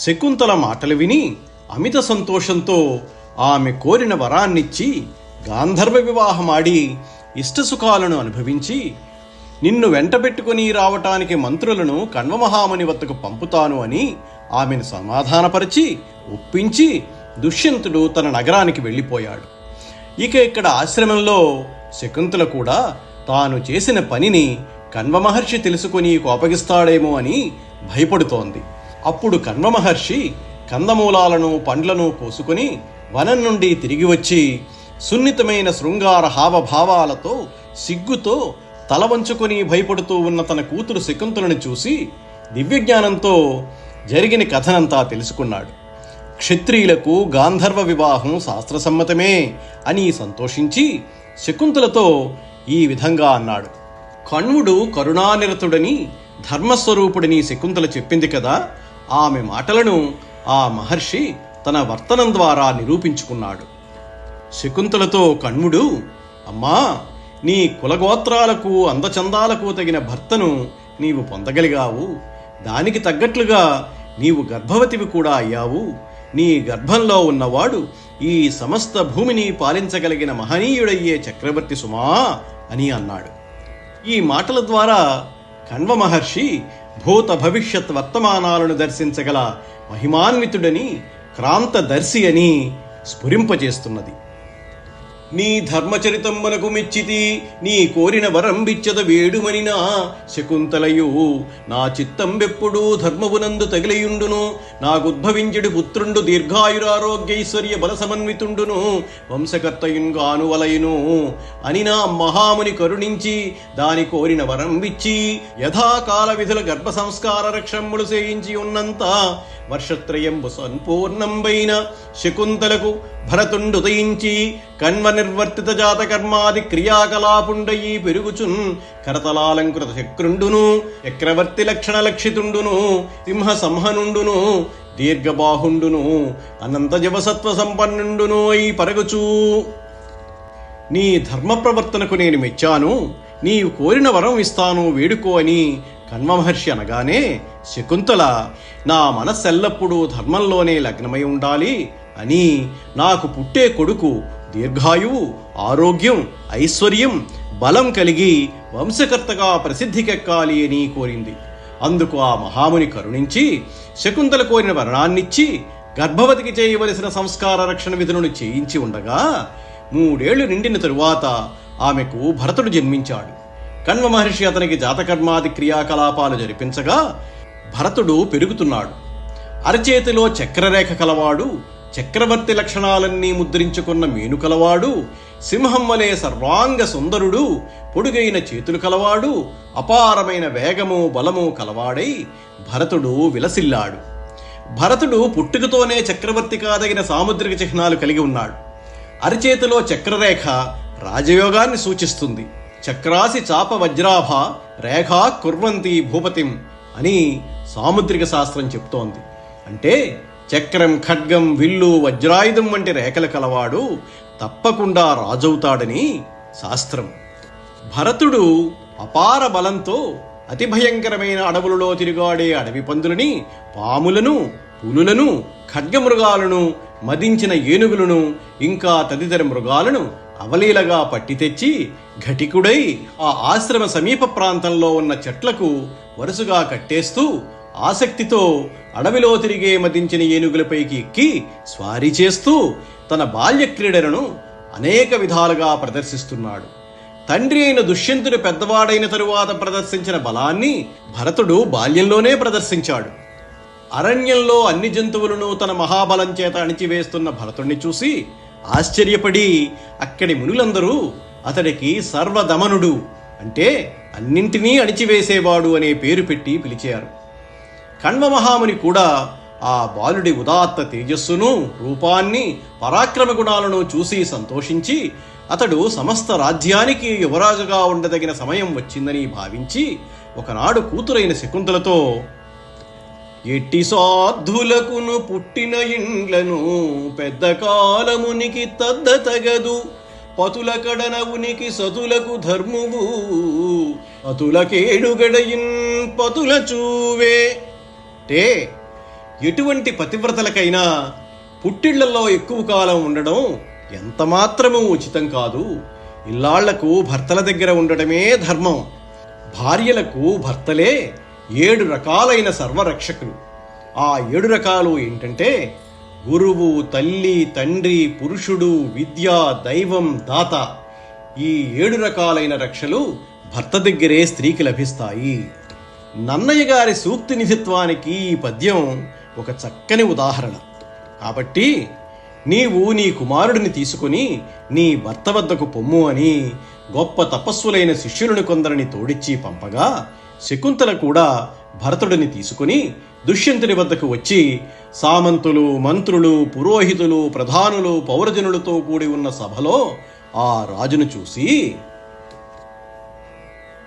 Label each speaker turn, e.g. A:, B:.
A: శకుంతల మాటలు విని అమిత సంతోషంతో ఆమె కోరిన వరాన్నిచ్చి గాంధర్వ వివాహమాడి ఇష్టసుఖాలను అనుభవించి, నిన్ను వెంటబెట్టుకుని రావటానికి మంత్రులను కణ్వమహాముని వద్దకు పంపుతాను అని ఆమెను సమాధానపరిచి ఒప్పించి దుష్యంతుడు తన నగరానికి వెళ్ళిపోయాడు. ఇక ఇక్కడ ఆశ్రమంలో శకుంతల కూడా తాను చేసిన పనిని కణ్వమహర్షి తెలుసుకుని కోపగిస్తాడేమో అని భయపడుతోంది. అప్పుడు కణ్వమహర్షి కందమూలాలను పండ్లను కోసుకుని వనం నుండి తిరిగి వచ్చి సున్నితమైన శృంగార హావభావాలతో సిగ్గుతో తల వంచుకొని భయపడుతూ ఉన్న తన కూతురు శకుంతలను చూసి దివ్యజ్ఞానంతో జరిగిన కథనంతా తెలుసుకున్నాడు. క్షత్రియులకు గాంధర్వ వివాహం శాస్త్రసమ్మతమే అని సంతోషించి శకుంతలతో ఈ విధంగా అన్నాడు. కణ్వుడు కరుణానిరతుడని ధర్మస్వరూపుడని శకుంతల చెప్పింది కదా, ఆమె మాటలను ఆ మహర్షి తన వర్తనం ద్వారా నిరూపించుకున్నాడు. శకుంతలతో కణ్వుడు, అమ్మా, నీ కులగోత్రాలకు అందచందాలకు తగిన భర్తను నీవు పొందగలిగావు. దానికి తగ్గట్లుగా నీవు గర్భవతివి కూడా అయ్యావు. నీ గర్భంలో ఉన్నవాడు ఈ సమస్త భూమిని పాలించగలిగిన మహనీయుడయ్యే చక్రవర్తి సుమా అని అన్నాడు. ఈ మాటల ద్వారా కణ్వ మహర్షి భూత భవిష్యత్ వర్తమానాలను దర్శించగల మహిమాన్వితుడని, క్రాంతదర్శి అని స్ఫురింపజేస్తున్నది. నీ ధర్మచరితమ్మనకు మెచ్చితి, నీ కోరిన వరం బిచ్చద వేడుమనినా శకుంతలయు, నా చిత్తంబెప్పుడు ధర్మవునందు తగిలియుండును, నాకుద్భవించడి పుత్రుండు దీర్ఘాయురారోగ్యైశ్వర్య బల సమన్వితుండును, వంశకర్తయుంగాను వలయును అని నా మహాముని కరుణించి దాని కోరిన వరం బిచ్చి యథాకాల విధుల గర్భ సంస్కార రక్షములు చేయించి ఉన్నంత వర్షత్రయంబు సంపూర్ణంబైన శకుంతలకు భరతుండు దయించి కణ్వ నిర్వర్తిత జాత కర్మాది క్రియాకలాపుండయి పెరుగుచున్ కరతలాలంకృత చక్రుండును, చక్రవర్తి లక్షణ లక్షితుండును, సింహ సంహనుండును, దీర్ఘబాహుండును, అనంత జవసత్వ సంపన్నుండును అయి పరగుచూ. నీ ధర్మ ప్రవర్తనకు నేను మెచ్చాను, నీవు కోరిన వరం ఇస్తాను వేడుకో అని కణ్వమహర్షి అనగానే శకుంతల, నా మనస్సెల్లప్పుడూ ధర్మంలోనే లగ్నమై ఉండాలి అని, నాకు పుట్టే కొడుకు దీర్ఘాయువు, ఆరోగ్యం, ఐశ్వర్యం, బలం కలిగి వంశకర్తగా ప్రసిద్ధికెక్కాలి అని కోరింది. అందుకు ఆ మహాముని కరుణించి శకుంతల కోరిన వరణాన్నిచ్చి గర్భవతికి చేయవలసిన సంస్కార రక్షణ విధులను చేయించి ఉండగా 3 ఏళ్లు నిండిన తరువాత ఆమెకు భరతుడు జన్మించాడు. కణ్వ మహర్షి అతనికి జాతకర్మాది క్రియాకలాపాలు జరిపించగా భరతుడు పెరుగుతున్నాడు. అరచేతిలో చక్రరేఖ కలవాడు, చక్రవర్తి లక్షణాలన్నీ ముద్రించుకున్న మేను కలవాడు, సింహం వలె సర్వాంగ సుందరుడు, పొడుగైన చేతులు కలవాడు, అపారమైన వేగము బలము కలవాడై భరతుడు విలసిల్లాడు. భరతుడు పుట్టుకతోనే చక్రవర్తి కాదగిన సాముద్రిక చిహ్నాలు కలిగి ఉన్నాడు. అరచేతిలో చక్రరేఖ రాజయోగాన్ని సూచిస్తుంది. చక్రాసి చాప వజ్రాభ రేఖా కుర్వంతి భూపతిం అని సాముద్రిక శాస్త్రం చెప్తోంది. అంటే చక్రం, ఖడ్గం, విల్లు, వజ్రాయుధం వంటి రేఖలు కలవాడు తప్పకుండా రాజవుతాడని శాస్త్రం. భరతుడు అపార బలంతో అతి భయంకరమైన అడవులలో తిరుగాడే అడవి పందులని, పాములను, పులులను, ఖడ్గమృగాలను, మదించిన ఏనుగులను, ఇంకా తదితర మృగాలను అవలీలగా పట్టి తెచ్చి ఘటికుడై ఆ ఆశ్రమ సమీప ప్రాంతంలో ఉన్న చెట్లకు వరుసగా కట్టేస్తూ ఆసక్తితో అడవిలో తిరిగే మదించిన ఏనుగులపైకి ఎక్కి స్వారీ చేస్తూ తన బాల్య క్రీడలను అనేక విధాలుగా ప్రదర్శిస్తున్నాడు. తండ్రి అయిన దుష్యంతుడు పెద్దవాడైన తరువాత ప్రదర్శించిన బలాన్ని భరతుడు బాల్యంలోనే ప్రదర్శించాడు. అరణ్యంలో అన్ని జంతువులను తన మహాబలం చేత అణిచివేస్తున్న భరతుణ్ణి చూసి ఆశ్చర్యపడి అక్కడి మునులందరూ అతడికి సర్వదమనుడు, అంటే అన్నింటినీ అణిచివేసేవాడు అనే పేరు పెట్టి పిలిచారు. కణ్వ మహాముని కూడా ఆ బాలుడి ఉదాత్త తేజస్సును, రూపాన్ని, పరాక్రమ గుణాలను చూసి సంతోషించి అతడు సమస్త రాజ్యానికి యువరాజుగా ఉండదగిన సమయం వచ్చిందని భావించి ఒకనాడు కూతురైన శకుంతలతో, ఎట్టి సాధులకును పుట్టిన ఇండ్లను పెద్ద కాలమునికి తద్ద తగదు, పతుల కడన ఉనికి సతులకు ధర్మువు, అతులకేడుగడయిన్ పతుల చూవే. అంటే ఎటువంటి పతివ్రతలకైనా పుట్టిళ్లలో ఎక్కువ కాలం ఉండడం ఎంతమాత్రమూ ఉచితం కాదు. ఇల్లాళ్లకు భర్తల దగ్గర ఉండడమే ధర్మం. భార్యలకు భర్తలే 7 రకాలైన సర్వరక్షకులు. ఆ 7 రకాలు ఏంటంటే గురువు, తల్లి, తండ్రి, పురుషుడు, విద్య, దైవం, దాత. ఈ 7 రకాలైన రక్షలు భర్త దగ్గరే స్త్రీకి లభిస్తాయి. నన్నయ్య గారి సూక్తి నిధిత్వానికి ఈ పద్యం ఒక చక్కని ఉదాహరణ. కాబట్టి నీవు నీ కుమారుడిని తీసుకుని నీ భర్త వద్దకు పొమ్ము అని గొప్ప తపస్సులైన శిష్యులను కొందరిని తోడిచ్చి పంపగా, శకుంతల కూడా భరతుడిని తీసుకుని దుష్యంతుని వద్దకు వచ్చి సామంతులు, మంత్రులు, పురోహితులు, ప్రధానులు, పౌరజనులతో కూడి ఉన్న సభలో ఆ రాజును చూసి,